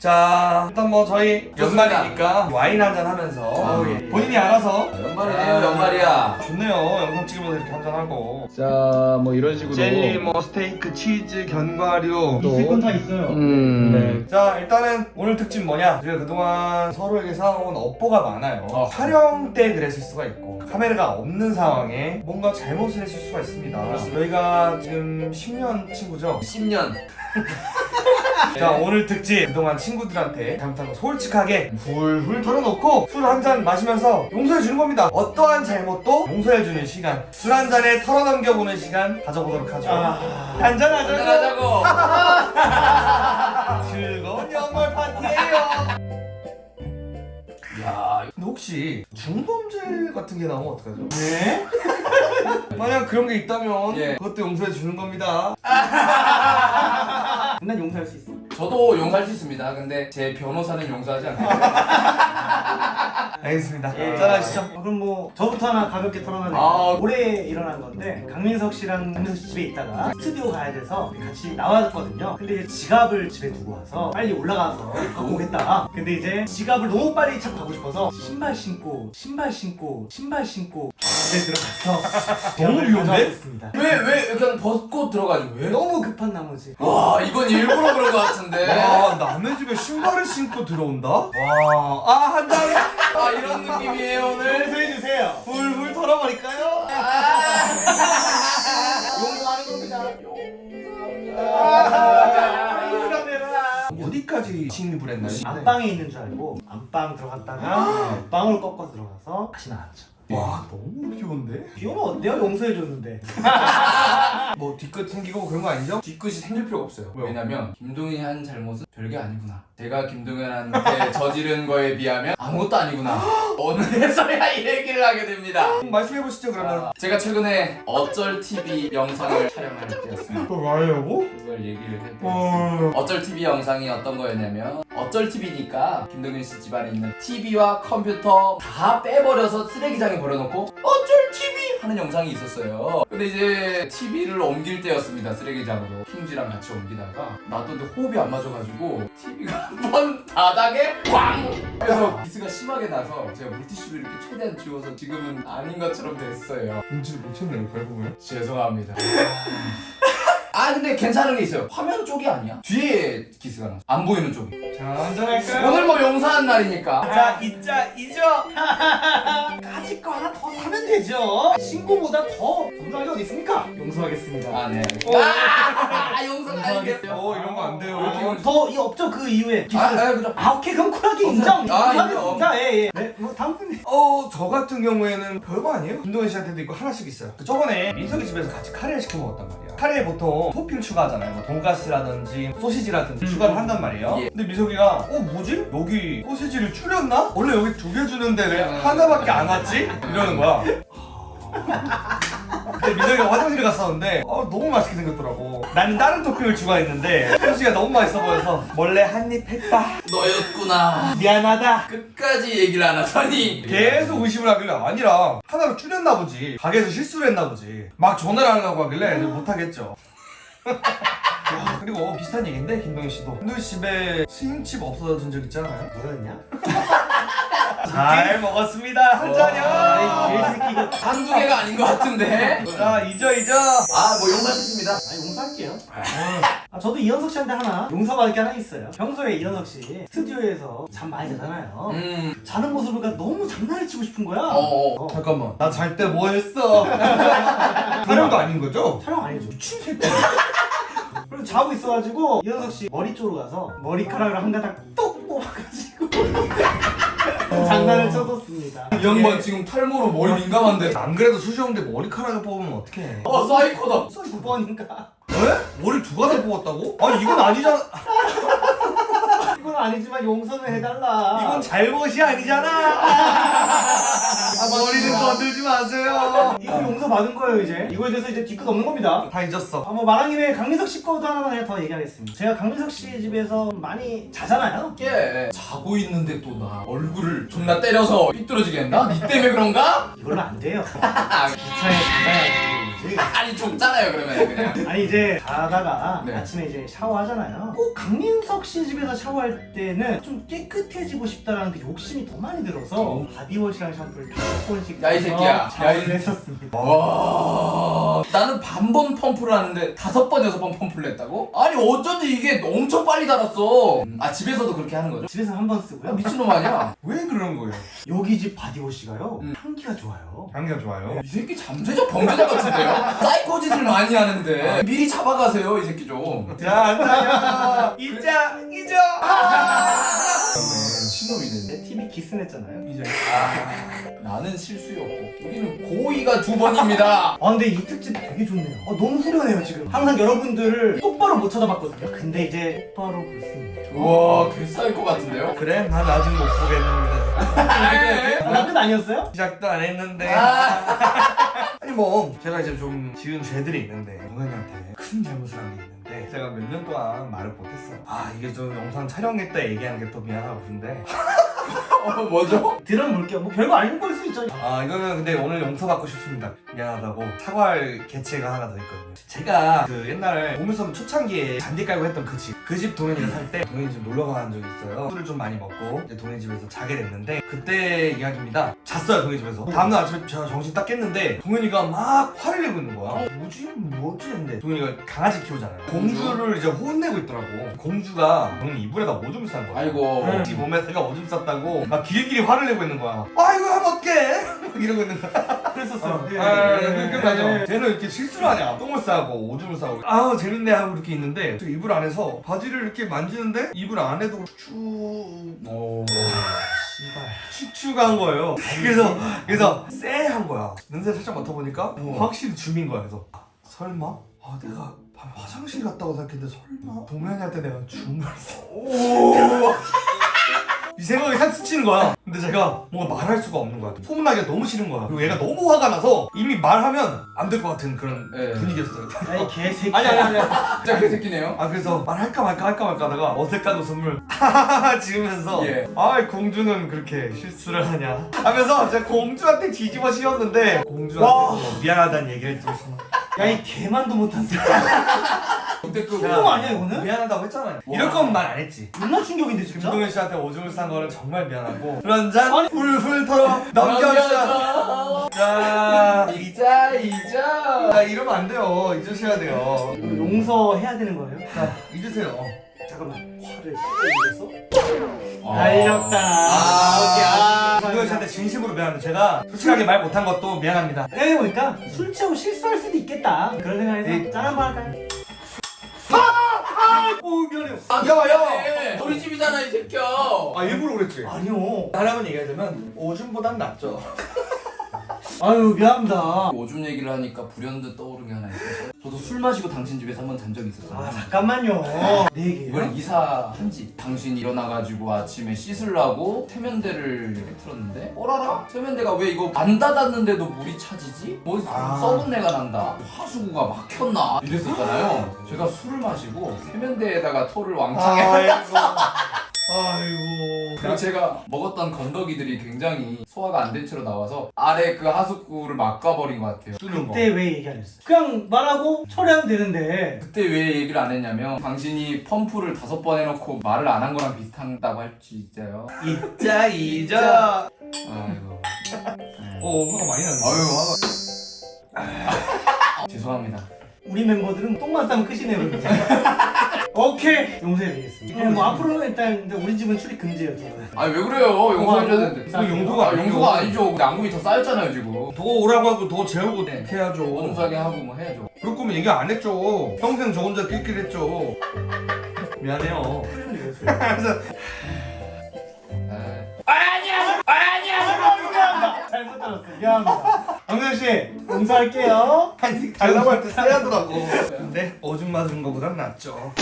자, 일단 뭐 저희 좋습니다. 연말이니까 와인 한잔 하면서 예. 본인이 알아서 연말이네요, 연말이야. 좋네요. 영상 찍으면서 이렇게 한잔하고 자, 뭐 이런 식으로 젤리, 뭐 스테이크, 치즈, 견과류 또- 있을 건 다 있어요. 네. 자, 일단은 오늘 특집 뭐냐? 저희가 그동안 서로에게 쌓아온 업보가 많아요. 촬영 때 그랬을 수가 있고 카메라가 없는 상황에 뭔가 잘못을 했을 수가 있습니다. 저희가 지금 10년 친구죠? 10년. 자, 오늘 특집 그동안 친구들한테 잘못한 거 솔직하게 훌훌 털어놓고 술 한 잔 마시면서 용서해 주는 겁니다. 어떠한 잘못도 용서해 주는 시간, 술 한 잔에 털어넘겨보는 시간 가져보도록 하죠. 한잔 하자고. 한잔하자고. 즐거운 연말 파티예요. 야, 근데 혹시 중범죄 같은 게 나오면 어떡하죠? 네? 만약 그런 게 있다면 예. 그것도 용서해 주는 겁니다. 난 용서할 수 있어. 저도 용서할 수 있습니다. 근데 제 변호사는 용서하지 않아요. 알겠습니다. 예. 짠하시죠. 그럼 뭐 저부터 하나 가볍게 털어놔도 아. 올해 일어난 건데 강민석 씨랑 강민석 씨 집에 있다가 스튜디오 가야 돼서 같이 나왔거든요. 근데 이제 지갑을 집에 두고 와서 빨리 올라가서 갖고 오겠다. 근데 이제 지갑을 너무 빨리 찾고 가고 싶어서 신발 신고 집에 들어가서 너무 위험해? 습니다 왜 그냥 벗고 들어가지 왜? 너무 급한 나머지 와, 이건 일부러 그런 것 같은데. 와, 남의 집에 신발을 신고 들어온다? 와, 한 잔에 아, 이런 느낌이에요 오늘. 용서해 주세요. 훌훌 털어버릴까요? 용서하는 겁니다. 어디까지 침입을 했나요? 안방에 있는 줄 알고 안방 들어갔다가 방울 꺾어 들어가서 다시 나왔죠. 와, 너무 귀여운데? 비오면 어때요? 용서해 줬는데. 뭐 뒤끝 생기고 그런 거 아니죠? 뒤끝이 생길 필요가 없어요. 왜요? 왜냐면 김동현이 한 잘못은 별게 아니구나. 제가 김동현한테 저지른 거에 비하면 아무것도 아니구나. 오늘에서야 이 얘기를 하게 됩니다. 말씀해보시죠 그러면. 제가 최근에 어쩔 TV 영상을 촬영할 때였습니다. 그거 말하려고? 그걸 얘기를 했어요. 어쩔 TV 영상이 어떤 거였냐면 어쩔 TV니까 김동현 씨 집안에 있는 TV와 컴퓨터 다 빼버려서 쓰레기장에 버려놓고 어쩔 TV 하는 영상이 있었어요. 근데 이제 TV를 옮길 때였습니다. 쓰레기장으로 킹지랑 같이 옮기다가 놔뒀는데 호흡이 안 맞아가지고 TV가 한 번 바닥에 꽝! 그래서 기스가 심하게 나서 제가 물티슈를 이렇게 최대한 지워서 지금은 아닌 것처럼 됐어요. 눈치를 못 챘네요 결국은. 죄송합니다. 아, 근데 괜찮은 게 있어요. 화면 쪽이 아니야. 뒤에 기스가 났어. 안 보이는 쪽이. 자, 한잔할까요? 오늘 뭐 용서한 날이니까. 자, 잊죠. 까짓 거 하나 더 사면 되죠. 신고보다 더 정상이 어디 있습니까? 용서하겠습니다. 아, 네. 용서가 아니겠어요. 이런 거 안 돼요. 더 이 없죠 그 이후에. 그죠. 오케이 그럼 쿨하게 인정. 아, 용서하겠습니다. 예. 네, 뭐 다음 분이. 저 같은 경우에는 별거 아니에요. 김동현 씨한테도 있고 하나씩 있어요. 저번에 민석이 집에서 같이 카레를 시켜 먹었단 말이야. 카레에 보통 토핑 추가하잖아요. 뭐 돈가스라든지 소시지라든지 추가를 한단 말이에요. 예. 근데 민석이가 뭐지? 여기 소시지를 줄였나? 원래 여기 2개 주는데 왜 하나밖에 안 왔지? 이러는 거야. 근데 민석이가 화장실에 갔었는데 너무 맛있게 생겼더라고. 나는 다른 토핑을 추가했는데 소시지가 너무 맛있어 보여서 몰래 한 입 했다. 너였구나. 미안하다. 끝까지 얘기를 안 하더니. 계속 의심을 하길래 아니라 하나로 줄였나 보지. 가게에서 실수를 했나 보지. 막 전화를 하려고 하길래 이제 못하겠죠. 야, 그리고 비슷한 얘기인데 김동현 씨도 김동현 씨 집에 스윙칩 없어진 적 있잖아요. 뭐였냐? 잘 먹었습니다. 한 잔이요. 개새끼 이거. 한두 개가 아닌 것 같은데. 자, 잊어. 뭐 용서했습니다. 용서할게요. 저도 이현석 씨한테 하나 용서받을 게 하나 있어요. 평소에 이현석 씨 스튜디오에서 잠 많이 자잖아요. 자는 모습을 보니까 너무 장난을 치고 싶은 거야. 잠깐만. 나 잘 때 뭐 했어? 촬영도 아닌 거죠? 촬영 아니죠. 미친 새끼. 그래서 자고 있어가지고 이현석 씨 머리 쪽으로 가서 머리카락을 한 가닥 똑 뽑아가지고 장난을 쳐줬습니다. 이 양반 지금 탈모로 머리 민감한데. 안 그래도 수시형인데 머리카락을 뽑으면 어떡해. 사이코다. 9번인가? 왜? 머리 두 가닥 뽑았다고? 아니 이건 아니잖아. 이건 아니지만 용서는 해달라. 이건 잘못이 아니잖아. 머리는 건들지 마세요. 이거 용서받은 거예요 이제. 이거에 대해서 이제 뒤끝 없는 겁니다. 다 잊었어. 뭐 말한 김에 강민석 씨 거도 하나만 그냥 더 얘기하겠습니다. 제가 강민석 씨 집에서 많이 자잖아요. 예. 자고 있는데 또 나 얼굴을 존나 때려서 삐뚤어지게 했나? 니 때문에 그런가? 이걸로 안 돼요. 기차에 가봐야 거지. 아니 좁잖아요 그러면 그냥. 아니 이제 자다가 네. 아침에 이제 샤워하잖아요. 꼭 강민석 씨 집에서 샤워할 때는 좀 깨끗해지고 싶다라는 그 욕심이 더 많이 들어서 바디워시랑 샴푸를 5번씩 야, 이 새끼야. 샤워를 했었습니다. 와, 나는 반번 펌프를 하는데 5번 6번 펌프를 했다고? 아니 어쩐지 이게 엄청 빨리 닳았어. 아 집에서도 그렇게 하는 거죠? 집에서 한 번 야, 쓰고요. 미친놈 아니야? 왜 그런 거예요? 여기 집 바디워시가요. 음. 향기가 좋아요. 향기가 좋아요. 이 새끼 잠재적 범죄자 같은데요? 사이코 짓을 많이 하는데 미리 잡아가세요 이 새끼 좀. 자, 앉아요. 잊자, 잊어. 신놈이네. 내 TV 기스냈잖아요. 이제. 나는 실수였고 우리는 고의가 2번입니다. 아 근데 이 특집 되게 좋네요. 너무 후련해요 지금. 항상 여러분들을 똑바로 못 쳐다봤거든요. 근데 이제 똑바로 볼 수 있네요. 우와 개사이코 같은데요? 그래, 난 아직 못 보겠는데. 끝 아니었어요? 시작도 안 했는데. 아니 뭐 제가 이제 좀 지은 죄들이 있는데 동현이한테 큰 잘못을 한 게 있는데 제가 몇 년 동안 말을 못했어. 아 이게 좀 영상 촬영했다 얘기하는 게 또 미안하고 그런데 뭐죠? 들어볼게요. 뭐 별거 아닌 걸 수 있죠. 아 이거는 근데 오늘 용서받고 싶습니다. 미안하다고 사과할 개체가 하나 더 있거든요. 제가 그 옛날에 보물섬 초창기에 잔디 깔고 했던 그 집 동현이가 살 때 동현이 집 놀러 간 적이 있어요. 술을 좀 많이 먹고 이제 동현이 집에서 자게 됐는데 그때 이야기입니다. 잤어요 동현이 집에서. 다음날 아침에 제가 정신 딱 깼는데 동현이가 막 화를 내고 있는 거야. 뭐지 했는데 동현이가 강아지 키우잖아요. 공주를 이제 혼내고 있더라고. 공주가 동현이 이불에다 오줌을 싼 거야. 아이고. 지 몸에 내가 오줌 쌌다고 막 길길이 화를 내고 있는 거야. 아 이거 하면 어떡해? 막 이러고 있는 거야. 그랬었어요. 그러니까요. 쟤는 이렇게 실수를 하냐? 똥을 싸고 오줌을 싸고. 아우 재밌네 하고 이렇게 있는데 저 이불 안에서 바지를 이렇게 만지는데 이불 안에도 오. 축축한 거예요. 그래서 쎄한 거야. 냄새 살짝 맡아보니까 확실히 줌인 거야. 그래서 설마? 아 내가 화장실 갔다고 생각했는데 설마 동현이한테 내가 줌을 써. 이 생각이 싹 스치는 거야. 근데 제가 뭔가 말할 수가 없는 거야. 소문나기가 너무 싫은 거야. 그리고 얘가 너무 화가 나서 이미 말하면 안 될 것 같은 그런 네. 분위기였어요. 아이 개새끼. 아니. 진짜 개새끼네요. 아 그래서 말할까 말까 하다가 어색한 웃음을 하하하 지으면서 예. 아 공주는 그렇게 실수를 하냐 하면서 제가 공주한테 뒤집어 씌웠는데 공주한테 뭐 미안하다는 얘기를 좀 야이 개만도 못한 새끼. 근데 그 충동 아니야 이거는? 미안하다고 했잖아요. 이럴 거면 말 안 했지. 존나 충격인데 진짜? 김동현 씨한테 오줌을 싼 거는 정말 미안하고 술 한잔 훌훌 털어 넘겨주자. 자 잊자. 이러면 안 돼요. 잊으셔야 돼요. 용서해야 되는 거예요? 자 잊으세요. 잠깐만 화를 이겼어? 아. 달렸다. 김동현 씨한테 진심으로 미안합니다. 제가 솔직하게 말 못한 것도 미안합니다. 생각해보니까 술 취하고 실수할 수도 있겠다. 그런 생각에서 짠 한번 할까요? 오 미안해요. 야. 우리 집이잖아 이 새끼야. 아 일부러 그랬지. 아니요. 사람은 얘기하자면 오줌보단 낫죠. 아유 미안합니다. 오줌 얘기를 하니까 불현듯 떠오른 게 하나 있어요. 저도 술 마시고 당신 집에서 한번 잔 적이 있었어요. 아 잠깐만요. 내 얘기예요? 이번에 이사한 집. 당신이 일어나가지고 아침에 씻으려고 세면대를 이렇게 틀었는데 어라라? 세면대가 왜 이거 안 닫았는데도 물이 차지지? 뭐 썩은 내가 난다. 하수구가 막혔나? 이랬었잖아요. 제가 술을 마시고 세면대에다가 토를 왕창 해. 아이고. 그리고 제가 먹었던 건더기들이 굉장히 소화가 안 된 채로 나와서 아래 그 하수구를 막아버린 것 같아요. 뚫는 거. 그때 왜 얘기 안 했어? 그냥 말하고 처리하면 되는데. 그때 왜 얘기를 안 했냐면 당신이 펌프를 5번 해놓고 말을 안 한 거랑 비슷하다고 할지 있어요. 잊자 잊어. 아이고. 화가 많이 나네. 화가. 죄송합니다. 우리 멤버들은 똥만 싸면 끝이네요. 오케이 용서해드리겠습니다. 뭐 앞으로는 일단 근데 우리 집은 출입 금지예요. 저는. 아니 왜 그래요? 용서해줘야 되는데. 용서가 아니죠. 근데 앙금이 더 쌓였잖아요 지금. 더 오라고 하고 더 재우고 네. 해야죠. 어중사하게 하고 뭐 해야죠. 그럴 거면 얘기 안 했죠. 평생 저 혼자 낄낄 했죠. 미안해요. 그래서 잘못 들었어. 미안합니다. 정현 씨 용서할게요. 한식 달라고 할 때 세하더라고. 근데 오줌 맞은 거보단 낫죠.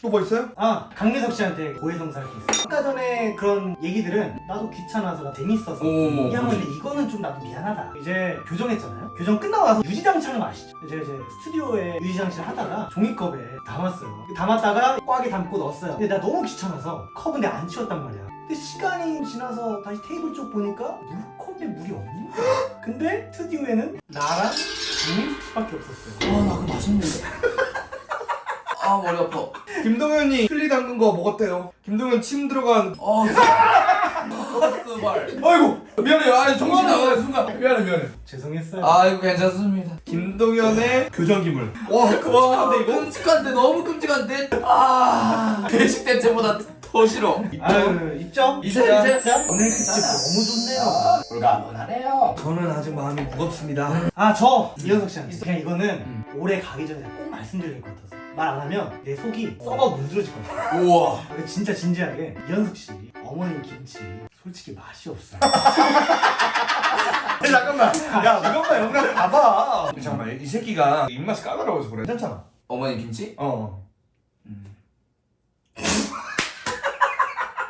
또 뭐 있어요? 아 강민석 씨한테 고해성사할 게 있어. 아까 전에 그런 얘기들은 나도 귀찮아서 재밌어서 오. 얘기하는데 이거는 좀 나도 미안하다. 이제 교정했잖아요. 교정 끝나고 나서 유지장치 하는 거 아시죠? 제가 이제 스튜디오에 유지장치를 하다가 종이컵에 담았어요. 담았다가 꽉에 담고 넣었어요. 근데 나 너무 귀찮아서 컵은 내가 안 치웠단 말이야. 근데 시간이 지나서 다시 테이블 쪽 보니까 물컵이 때 물이 없니? 근데 스튜디오에는 나랑 강민석 씨밖에 없었어요. 나 그거 맛있는데. 아 머리 아파. 김동현이 틀리 담근 거 먹었대요. 김동현 침 들어간. 스발. 아이고 미안해요. 아니 정신 나가는 순간. 미안해. 죄송했어요. 아이고 괜찮습니다. 김동현의 교정기물. 와 끔찍한데, 이거? 끔찍한데 너무 끔찍한데. 배식 대체보다 더 싫어. 아유 입점. 이제 오늘 특집 너무 좋네요. 불가능하네요. 저는 아직 마음이 무겁습니다. 저 이현석 씨한테 그냥 이거는 올해 가기 전에 꼭 말씀드릴 것 같아서 말 안 하면 내 속이 썩어 문드러질 것 같아요. 우와. 근데 진짜 진지하게 이현석 씨 어머님 김치 솔직히 맛이 없어요. 잠깐만. 야 우리 엄마 영상 봐봐. 잠깐만 이 새끼가 입맛이 까다로워서 그래. 괜찮잖아. 어머니 김치?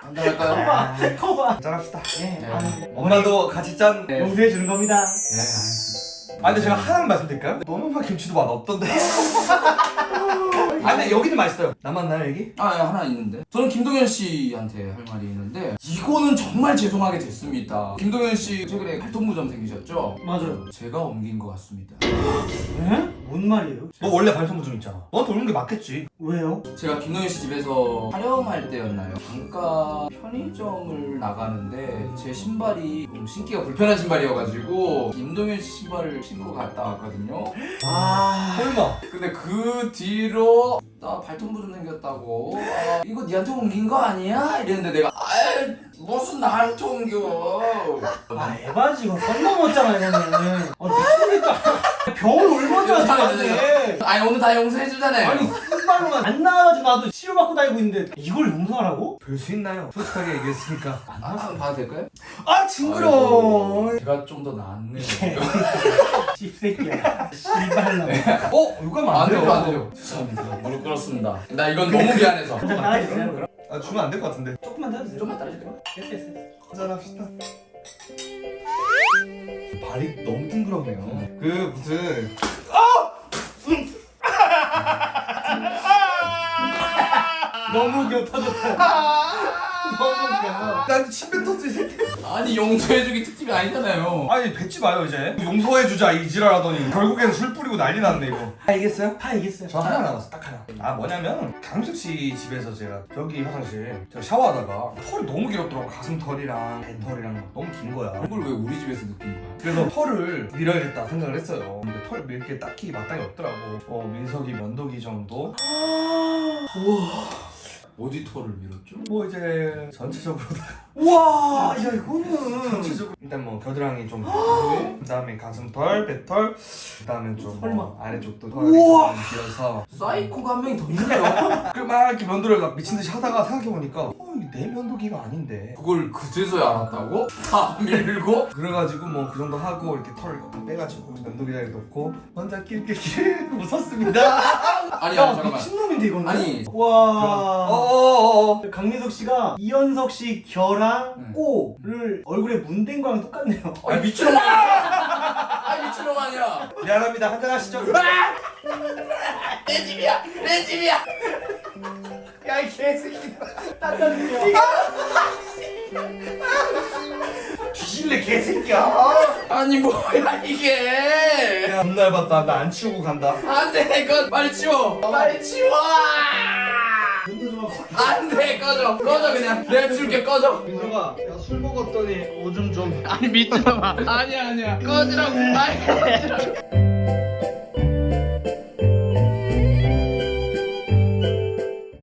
한잔 할까요? 커봐. 짠합시다. 네. 네. 엄마도 같이 짠. 네. 용서해 주는 겁니다. 근데 제가 하나만 말씀드릴까요? 너무 막 김치도 맛 없던데. 근데 여기는 맛있어요. 남았나요 여기? 하나 있는데. 저는 김동현 씨한테 할 말이 있는데 이거는 정말 죄송하게 됐습니다. 김동현 씨 최근에 발톱무좀 생기셨죠? 맞아요. 제가 옮긴 것 같습니다. 네? 뭔 말이에요? 너 원래 발톱무 좀 있잖아. 너한테 오는 게 맞겠지. 왜요? 제가 김동현 씨 집에서 촬영할 때였나요? 잠깐 편의점을 나가는데 제 신발이 좀 신기가 불편한 신발이어가지고 김동현 씨 신발을 신고 갔다 왔거든요. 설마. 근데 그 뒤로 나 발톱무 좀 생겼다고 이거 니한테 옮긴 거 아니야? 이랬는데 내가 무슨 나한테 옮겨. 에바지 이거 선 넘었잖아 이거는. 미친니까 병을 얼마나 하지? 아니 오늘 다 용서해주잖아요. 아니 신발로만 안 나와가지고 나도 치료받고 다니고 있는데 이걸 용서하라고? 별 수 있나요? 솔직하게 얘기했으니까. 한번 봐도 될까요? 징그러워. 제가 좀 더 낫네요. 씹새끼야. 씨발로. 이거 하면 안 돼요. 안 돼요. 죄송합니다. 무릎 꿇었습니다. 나 이건 너무 미안해서. 한잔 따라주세요. 주면 안 될 것 같은데. 조금만 따라주세요. 좀만 따라줄까요? 됐어. 한잔합시다. 발이 너무 징그럽네요. 그 무슨 너무 웃겨 터졌어. 너무 웃겨서. 나한테 침 뱉었지 이 새끼. 아니 용서해주기 특집이 아니잖아요. 아니 뱉지 마요 이제. 용서해주자 이 지랄하더니 결국에는 술 뿌리고 난리 났네 이거. 알겠어요? 다 얘기했어요. 저 하나 남았어 딱 하나. 뭐냐면 강석 씨 집에서 제가 저기 화장실 제가 샤워하다가 털이 너무 길었더라고. 가슴 털이랑 배털이랑 막 너무 긴 거야. 이걸 왜 우리 집에서 느낀 거야? 그래서 털을 밀어야겠다 생각을 했어요. 근데 털 밀게 딱히 마땅히 없더라고. 민석이 면도기 정도. 어디 털을 밀었죠? 뭐 이제 전체적으로 다 우와, 야 이거는 전체적으로 일단 뭐 겨드랑이 좀 그다음에 가슴털, 배털, 그다음에 좀 뭐 아래쪽도 털이 우와. 좀 길어서 사이코가 한 명이 더 있네요. 그 막 이렇게 면도를 막 미친 듯이 하다가 생각해 보니까 이게 내 면도기가 아닌데. 그걸 그제서야 알았다고? 다 밀고? 그래가지고 뭐 그 정도 하고 이렇게 털을 빼가지고 면도기에 넣고 혼자 낄낄낄 웃었습니다. 아니 야 잠깐만. 미친놈인데 이거는. 아니. 와. 어어어. 강민석 씨가 이현석 씨 겨랑 응. 꼬를 얼굴에 문댄 거랑 똑같네요. 아니 미친놈 아니야. 아니 미친놈 아니야. 미안합니다. 한잔 하시죠. 내 집이야. 내 집이야. 야 이 개새끼. 닦아주세요. 뒤질래 개새끼야. 아니 뭐야 이게. 야 겁날 봤다. 나 안 치우고 간다. 안돼 이거 빨리 치워. 빨리 치워. 눈도 좀 하고. 안돼 꺼져. 꺼져 그냥. 내가 줄게 꺼져. 민석아, 술 먹었더니 오줌 좀. 아니 미친놈아. 아니야. 꺼지라고. 아니 꺼지라고.